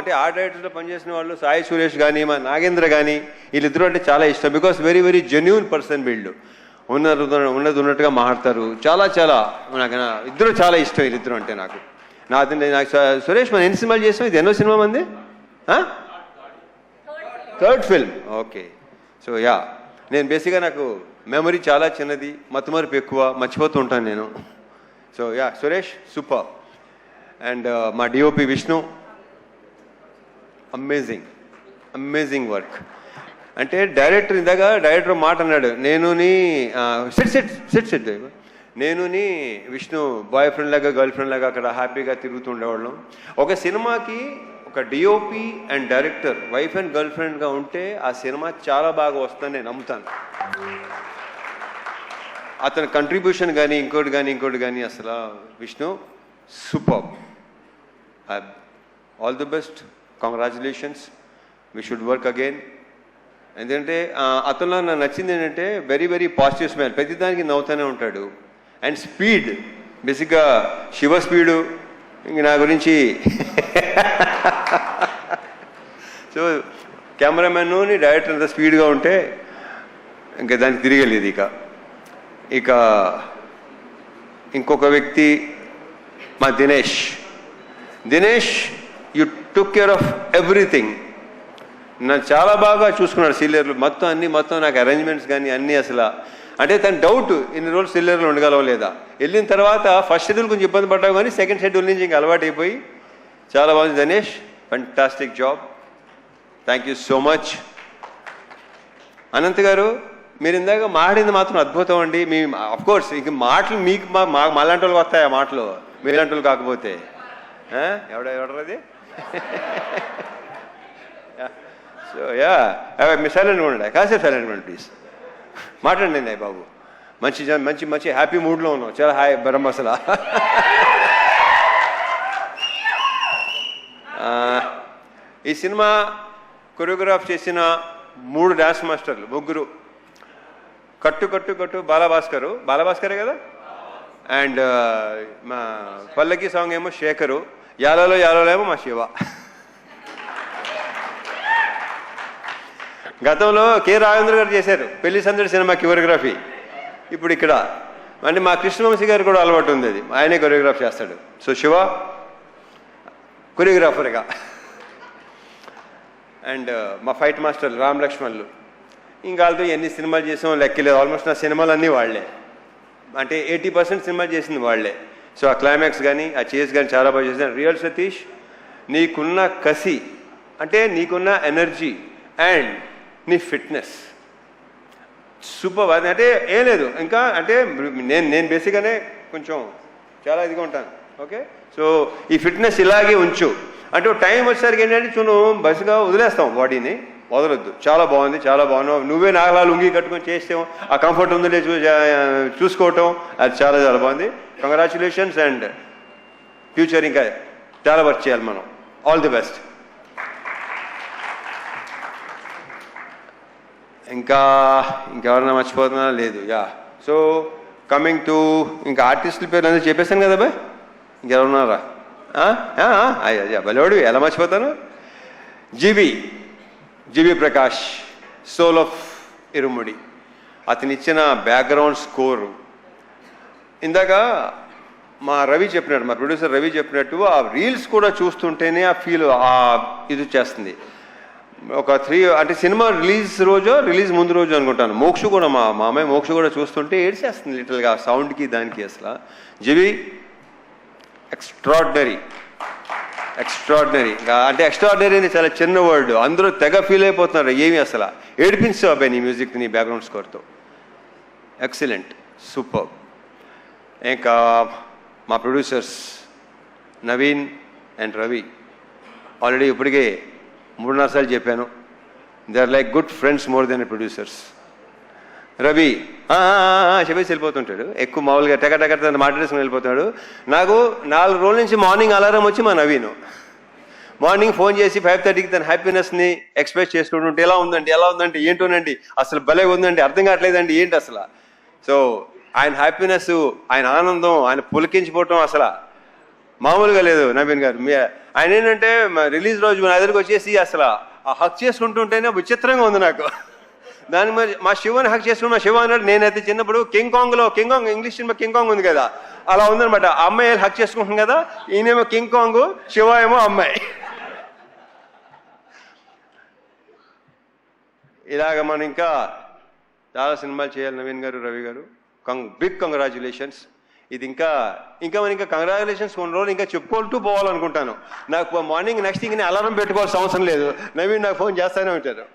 అంటే ఆ డైరెక్టర్లో పనిచేసిన వాళ్ళు సాయి సురేష్ కానీ మా నాగేంద్ర కానీ వీళ్ళిద్దరూ అంటే చాలా ఇష్టం. Because very very genuine person వీళ్ళు. ఉన్నది ఉన్నట్టుగా మాట్లాడతారు. చాలా చాలా నాకు ఇద్దరు చాలా ఇష్టం వీళ్ళిద్దరు అంటే నాకు. నాకు సురేష్ మనం ఎన్ని సినిమాలు చేసాం? ఇది ఎన్నో సినిమా మంది? Third film. Okay. So yeah, నేను బేసిక్గా నాకు మెమరీ చాలా చిన్నది, మతిమరుపు ఎక్కువ, మర్చిపోతూ ఉంటాను నేను. So yeah, Suresh super. And మా డిఓపి విష్ణు, అమేజింగ్ వర్క్. అంటే డైరెక్టర్ మాట అన్నాడు, నేను విష్ణు బాయ్ ఫ్రెండ్ లాగా గర్ల్ ఫ్రెండ్ లాగా అక్కడ హ్యాపీగా తిరుగుతూ ఉండేవాళ్ళం. ఒక సినిమాకి ఒక DOP and director wife and girl ఫ్రెండ్గా ఉంటే ఆ సినిమా చాలా బాగా వస్తుందని నేను నమ్ముతాను. అతని కంట్రిబ్యూషన్ కానీ ఇంకోటి కానీ అసలు Vishnu super. All the best, congratulations, we should work again. ఎందుకంటే అతనిలో నాకు నచ్చింది ఏంటంటే వెరీ వెరీ పాజిటివ్ స్మైల్, ప్రతిదానికి నవ్వుతూనే ఉంటాడు. అండ్ స్పీడ్, బేసిక్గా శివ స్పీడు ఇంక నా గురించి. సో కెమెరామెన్ను డైరెక్టర్ అంత స్పీడ్గా ఉంటే ఇంకా దానికి తిరిగలేదు. ఇక ఇంకొక వ్యక్తి మా Dinesh. You took care of everything. నన్ను చాలా బాగా చూసుకున్నాడు సీనియర్లు మొత్తం నాకు అరేంజ్మెంట్స్ కానీ అన్నీ. అసలు అంటే తన డౌట్ ఇన్ని రోజులు సీనియర్లు ఉండగలవా లేదా. వెళ్ళిన తర్వాత ఫస్ట్ షెడ్యూల్ కొంచెం ఇబ్బంది పడ్డావు కానీ సెకండ్ షెడ్యూల్ నుంచి ఇంకా అలవాటు అయిపోయి చాలా బాగుంది. Dinesh, fantastic job, thank you so much. Anant గారు, మీరు ఇందాక మాట్లాడింది మాత్రం అద్భుతం అండి. మీ అఫ్కోర్స్ ఇంక మాటలు మీకు మాలాంటి వాళ్ళకి వస్తాయి ఆ మాటలు, మీలాంటి వాళ్ళు కాకపోతే. ఎవడది? సో యా, మీ సైలెంట్ ఉండండి, కాసేపు సైలెంట్ ఉండండి ప్లీజ్. మాట్లాడండి బాబు. మంచి హ్యాపీ మూడ్లో ఉన్నాం. చాలా హాయ్ బరం అసలు. ఈ సినిమా కొరియోగ్రాఫ్ చేసిన 3 డాన్స్ మాస్టర్లు, ముగ్గురు. కట్టు బాలభాస్కరే కదా. అండ్ మా పల్లకి సాంగ్ ఏమో శేఖరు, యాలలో ఏమో మా శివ. గతంలో కె రాఘవేంద్ర గారు చేశారు పెళ్లి సందడి సినిమా కొరియోగ్రఫీ. ఇప్పుడు ఇక్కడ అంటే మా కృష్ణవంశీ గారు కూడా అలవాటు ఉంది, అది ఆయనే కొరియోగ్రాఫ్ చేస్తాడు. సో శివ కొరియోగ్రాఫర్గా. అండ్ మా ఫైట్ మాస్టర్లు రామ్ లక్ష్మణ్లు. ఇంకా వాళ్ళతో ఎన్ని సినిమాలు చేసామో లెక్కలేదు. ఆల్మోస్ట్ నా సినిమాలు అన్నీ వాళ్లే, అంటే 80% సినిమాలు చేసింది వాళ్లే. సో ఆ క్లైమాక్స్ కానీ ఆ చేస్ కానీ చాలా బాగా చేసిన. రియల్ సతీష్, నీకున్న కసి, అంటే నీకున్న ఎనర్జీ అండ్ నీ ఫిట్నెస్ సూపర్. అంటే ఏం లేదు ఇంకా, అంటే నేను బేసిక్గానే కొంచెం చాలా ఇదిగా ఉంటాను. ఓకే, సో ఈ ఫిట్నెస్ ఇలాగే ఉంచు. అంటే టైం వచ్చేసరికి ఏంటంటే బస్సుగా వదిలేస్తాం, బాడీని వదలొద్దు. చాలా బాగుంది, చాలా బాగున్నావు. నువ్వే నాగలా లుంగి కట్టుకొని చేస్తాం, ఆ కంఫర్ట్ ఉందో చూసుకోవటం, అది చాలా చాలా బాగుంది. కంగ్రాచులేషన్స్. అండ్ ఫ్యూచర్ ఇంకా చాలా వర్క్ చేయాలి మనం. All the best. ఇంకెవరన్నా మర్చిపోతున్నా? లేదు. యా, సో కమింగ్ టు ఇంకా ఆర్టిస్టుల పేర్లు అందరూ చెప్పేశాను కదా బాయ్. ఇంకెవరున్నారా? అయ్యా బలోడు, ఎలా మర్చిపోతాను. జీవి ప్రకాష్, సోల్ ఆఫ్ ఇరుముడి. అతను ఇచ్చిన బ్యాక్గ్రౌండ్ స్కోరు ఇందాక మా ప్రొడ్యూసర్ రవి చెప్పినట్టు ఆ రీల్స్ కూడా చూస్తుంటేనే ఆ ఫీల్ ఇది చేస్తుంది. ఒక 3 అంటే సినిమా రిలీజ్ ముందు రోజు అనుకుంటాను. మోక్ష కూడా మా అమ్మాయి మోక్ష కూడా చూస్తుంటే ఏడ్చేస్తుంది లిటిల్గా, సౌండ్కి దానికి. అసలు జీవి ఎక్స్ట్రాడినరీ. అంటే ఎక్స్ట్రాడినరీ అని చాలా చిన్న వర్డ్, అందరూ తెగ ఫీల్ అయిపోతున్నారు. ఏమి అసలు ఏడిపించావు అబ్బాయి నీ మ్యూజిక్, నీ బ్యాక్గ్రౌండ్ స్కోర్తో. Excellent, super. ఇంకా మా producers Naveen and Ravi, already ఇప్పటికే 3-4 సార్లు చెప్పాను, they are like good friends more than producers. Ravi చెప్పేసి వెళ్ళిపోతుంటాడు, ఎక్కువ మామూలుగా టెకటెక మాట్లాడేసుకుని వెళ్ళిపోతాడు. నాకు 4 రోజుల నుంచి మార్నింగ్ అలారం వచ్చి మా నవీను మార్నింగ్ ఫోన్ చేసి 5:30కి తన హ్యాపీనెస్ని ఎక్స్ప్రెస్ చేసుకుంటుంటే ఎలా ఉందంటే ఏంటోనండి అసలు భలే ఉందండి, అర్థం కావట్లేదండి ఏంటి అసలు. సో ఆయన హ్యాపీనెస్, ఆయన ఆనందం, ఆయన పులికించిపోవటం అసలు మామూలుగా లేదు నవీన్ గారు. ఆయన ఏంటంటే రిలీజ్ రోజు నా దగ్గరికి వచ్చేసి అసలు ఆ హక్ చేసుకుంటుంటేనే విచిత్రంగా ఉంది నాకు. దాని మరి మా శివని హక్ చేసుకుని మా శివ అన్నాడు, నేనైతే చిన్నప్పుడు king Kong English cinema king Kong ఉంది కదా, అలా ఉందనమాట. ఆ అమ్మాయి హక్ చేసుకుంటుంది కదా, ఈయనేమో కింగ్ కాంగ్, శివ ఏమో అమ్మాయి. ఇలాగ మనం ఇంకా చాలా సినిమాలు చేయాలి నవీన్ గారు, రవి గారు. Big congratulations. ఇది ఇంకా కంగ్రాచులేషన్స్ కొన్ని రోజులు ఇంకా చెప్పుకుంటూ పోవాలనుకుంటాను. నాకు మార్నింగ్ నెక్స్ట్ థింగ్ అలారం పెట్టుకోవాల్సిన అవసరం లేదు, నవీన్ నాకు ఫోన్ చేస్తూనే ఉంటారు.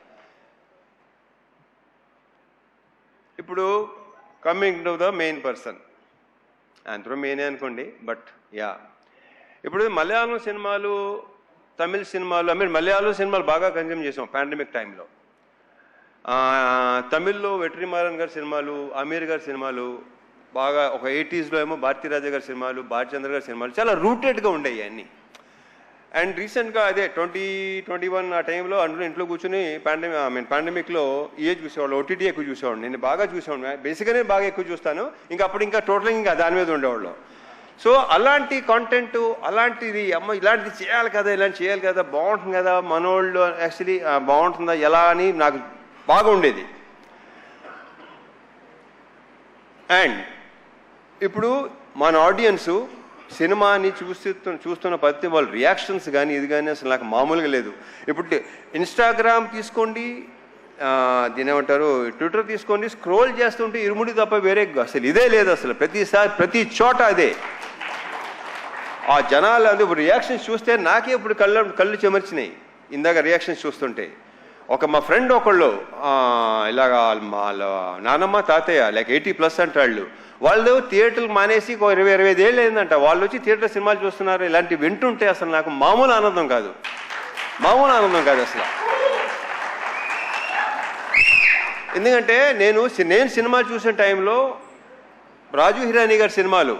ఇప్పుడు coming to the main person, అందరూ మెయినే అనుకోండి, బట్ ఇప్పుడు మలయాళం సినిమాలు, తమిళ సినిమాలు, మలయాళం సినిమాలు బాగా కన్జ్యూమ్ చేసాం పాండమిక్ టైంలో. తమిళ్లో వెట్రిమారన్ గారి సినిమాలు, అమీర్ గారి సినిమాలు బాగా, ఒక 80s ఏమో భారతీరాజా గారి సినిమాలు, భారచంద్ర గారి సినిమాలు చాలా రూటెడ్గా ఉండేవి అన్నీ. అండ్ రీసెంట్గా అదే 2021 ఆ టైంలో అందులో ఇంట్లో కూర్చొని పాండమిక్లో చూసేవాళ్ళు, ఓటీటీ ఎక్కువ చూసేవాడు. నేను బాగా చూసేవాడు, బేసిక్గానే బాగా ఎక్కువ చూస్తాను. ఇంకా అప్పుడు ఇంకా టోటల్గా ఇంకా దాని మీద ఉండేవాళ్ళు. సో అలాంటి కాంటెంట్, అలాంటిది ఇలాంటిది చేయాలి కదా, ఇలాంటి చేయాలి కదా, బాగుంటుంది కదా, మనోళ్ళు యాక్చువల్లీ బాగుంటుందా ఎలా అని నాకు బాగా ఉండేది. అండ్ ఇప్పుడు మన ఆడియన్సు సినిమాని చూస్తున్న పద్ధతి, వాళ్ళ రియాక్షన్స్ కానీ ఇది కానీ అసలు నాకు మామూలుగా లేదు. ఇప్పుడు ఇన్స్టాగ్రామ్ తీసుకోండి, దీని ఏమంటారు, ట్విట్టర్ తీసుకోండి, స్క్రోల్ చేస్తుంటే ఇరుముడి తప్ప వేరే అసలు ఇదే లేదు. అసలు ప్రతి చోట అదే. ఆ జనాలు అది రియాక్షన్స్ చూస్తే నాకే ఇప్పుడు కళ్ళు చెమర్చినాయి ఇందాక రియాక్షన్స్ చూస్తుంటే. మా ఫ్రెండ్ ఒకళ్ళు ఇలాగా వాళ్ళ నానమ్మ తాతయ్య లైక్ 80+ అంటాళ్ళు, వాళ్ళు థియేటర్లు మానేసి 20-25 ఏళ్ళు అయిందంట, వాళ్ళు వచ్చి థియేటర్ సినిమాలు చూస్తున్నారు. ఇలాంటివి వింటుంటే అసలు నాకు మామూలు ఆనందం కాదు అసలు. ఎందుకంటే నేను సినిమాలు చూసిన టైంలో రాజు హిరానీ గారి సినిమాలు,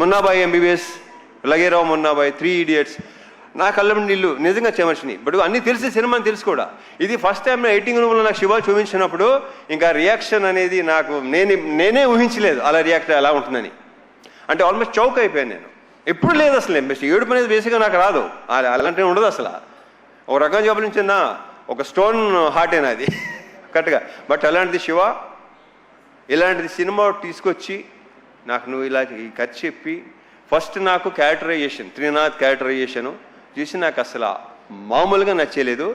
మున్నాబాయి ఎంబీబీఎస్, లగేరావు మున్నాబాయి, 3 Idiots, నా కళ్ళ నీళ్ళు నిజంగా చెమర్చినాయి. బట్ అన్నీ తెలిసి సినిమాని తెలుసు కూడా. ఇది ఫస్ట్ టైం 18 రూమ్లో నాకు శివ చూపించినప్పుడు ఇంకా రియాక్షన్ అనేది నాకు నేనే ఊహించలేదు అలా రియాక్ట్ ఎలా ఉంటుందని. అంటే ఆల్మోస్ట్ చౌక్ అయిపోయాను నేను. ఎప్పుడు లేదు అసలు. ఏడుపు అనేది బేసిక్గా నాకు రాదు, అలాంటివి ఉండదు అసలు. ఒక రకం చూపించిందా, ఒక స్టోన్ హార్టేనా అది కరెక్ట్గా. బట్ అలాంటిది శివ, ఇలాంటిది సినిమా తీసుకొచ్చి నాకు నువ్వు ఇలా ఈ కథ చెప్పి ఫస్ట్ నాకు క్యారెక్టరైజేషన్, త్రినాథ్ క్యారెక్టరైజేషను చూసి నాకు అసలు మామూలుగా నచ్చలేదు.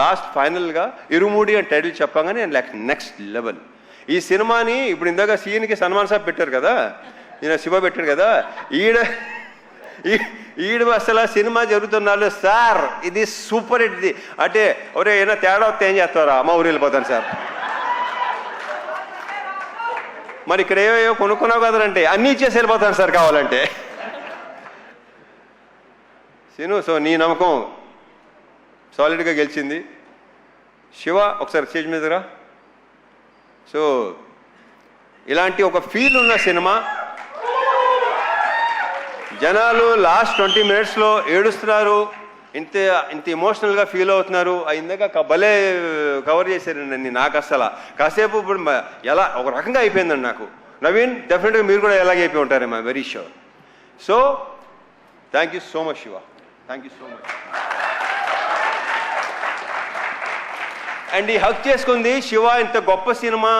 లాస్ట్ ఫైనల్గా ఇరుముడి అని టైటిల్ చెప్పగానే లైక్ నెక్స్ట్ లెవెల్. ఈ సినిమాని ఇప్పుడు ఇందాక సీన్కి సన్మాన్ సాబ్ పెట్టారు కదా, ఈయన శివ పెట్టాడు కదా, ఈడ అసలు సినిమా జరుగుతున్నాడు సార్, ఇది సూపర్ హిట్. ఇది అంటే ఒరే ఏమైనా తేడా వస్తే ఏం చేస్తారా, అమ్మ ఊరు వెళ్ళిపోతాను సార్. మరి ఇక్కడ ఏవో కొనుక్కున్నావు కదంటే అన్నీ ఇచ్చేసి వెళ్ళిపోతాను సార్ కావాలంటే. సీను, సో నీ నమ్మకం సాలిడ్గా గెలిచింది. శివ ఒకసారి స్టేజ్ మీద రా. సో ఇలాంటి ఒక ఫీల్ ఉన్న సినిమా, జనాలు లాస్ట్ 20 minutesలో ఏడుస్తున్నారు, ఇంత ఎమోషనల్గా ఫీల్ అవుతున్నారు. ఇందాక భలే కవర్ చేశారండి. నాకు అసలు కాసేపు ఇప్పుడు ఎలా ఒక రకంగా అయిపోయిందండి నాకు. నవీన్, డెఫినెట్గా మీరు కూడా ఎలాగే అయిపోయి ఉంటారేమో, very sure. So thank you so much Shiva, thank you so much. And ఈ హక్ చేసుకుంది శివ ఇంత గొప్ప సినిమా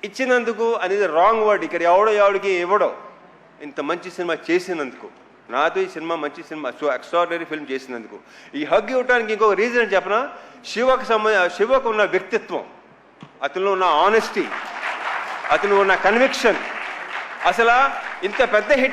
ఇచ్చినందుకు అనేది రాంగ్ వర్డ్. ఇక్కడ ఎవడికి ఇవ్వడో, ఇంత మంచి సినిమా చేసినందుకు, నాతో ఈ సినిమా మంచి సినిమా, సో ఎక్స్ట్రాడినరీ ఫిల్మ్ చేసినందుకు. ఈ హగ్ ఇవ్వడానికి ఇంకొక రీజన్ చెప్పనా, శివకు ఉన్న వ్యక్తిత్వం, అతనిలో ఉన్న ఆనెస్టీ, అతను ఉన్న కన్విక్షన్. అసలు ఇంత పెద్ద హిట్